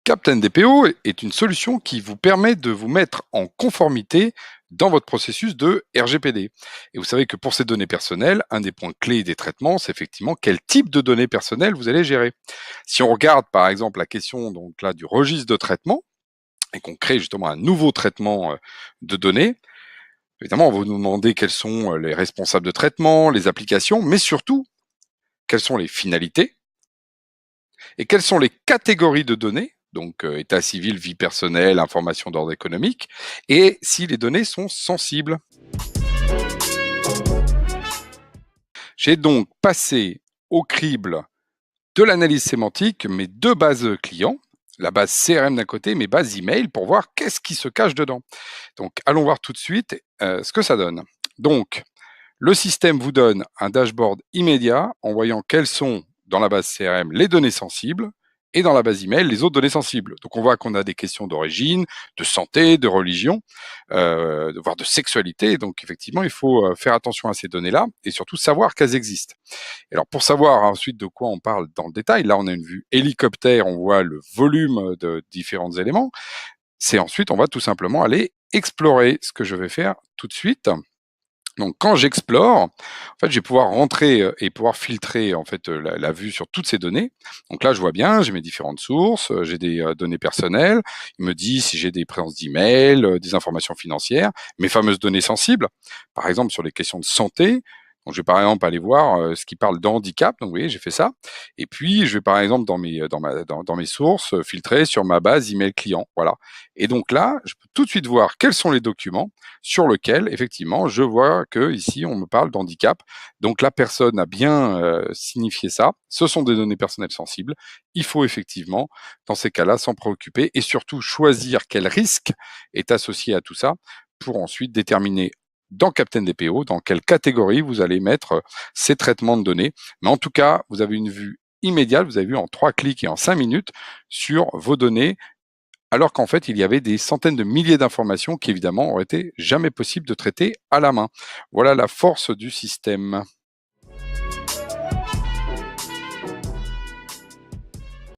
Captain DPO est une solution qui vous permet de vous mettre en conformité dans votre processus de RGPD. Et vous savez que pour ces données personnelles, un des points clés des traitements, c'est effectivement quel type de données personnelles vous allez gérer. Si on regarde par exemple la question donc là du registre de traitement et qu'on crée justement un nouveau traitement de données, évidemment on va nous demander quels sont les responsables de traitement, les applications, mais surtout quelles sont les finalités et quelles sont les catégories de données, donc état civil, vie personnelle, informations d'ordre économique, et si les données sont sensibles. J'ai donc passé au crible de l'analyse sémantique mes deux bases clients, la base CRM d'un côté, mes bases email, pour voir qu'est-ce qui se cache dedans. Donc allons voir tout de suite ce que ça donne. Donc le système vous donne un dashboard immédiat en voyant quelles sont dans la base CRM les données sensibles et dans la base email les autres données sensibles. Donc on voit qu'on a des questions d'origine, de santé, de religion, voire de sexualité. Donc effectivement, il faut faire attention à ces données-là et surtout savoir qu'elles existent. Et alors pour savoir ensuite de quoi on parle dans le détail, là on a une vue hélicoptère, on voit le volume de différents éléments. C'est ensuite, on va tout simplement aller explorer, ce que je vais faire tout de suite. Donc quand j'explore, en fait, je vais pouvoir rentrer et pouvoir filtrer en fait la vue sur toutes ces données. Donc là, je vois bien, j'ai mes différentes sources, j'ai des données personnelles. Il me dit si j'ai des présences d'email, des informations financières, mes fameuses données sensibles, par exemple sur les questions de santé. Donc, je vais par exemple aller voir ce qui parle de handicap. Donc, vous voyez, j'ai fait ça. Et puis, je vais par exemple dans mes sources filtrer sur ma base email client. Voilà. Et donc là, je peux tout de suite voir quels sont les documents sur lesquels, effectivement, je vois que ici on me parle d'handicap. Donc, la personne a bien signifié ça. Ce sont des données personnelles sensibles. Il faut effectivement, dans ces cas-là, s'en préoccuper et surtout choisir quel risque est associé à tout ça pour ensuite déterminer dans Captain DPO, dans quelle catégorie vous allez mettre ces traitements de données. Mais en tout cas, vous avez une vue immédiate, vous avez vu en 3 clics et en 5 minutes sur vos données, alors qu'en fait, il y avait des centaines de milliers d'informations qui, évidemment, auraient été jamais possible de traiter à la main. Voilà la force du système.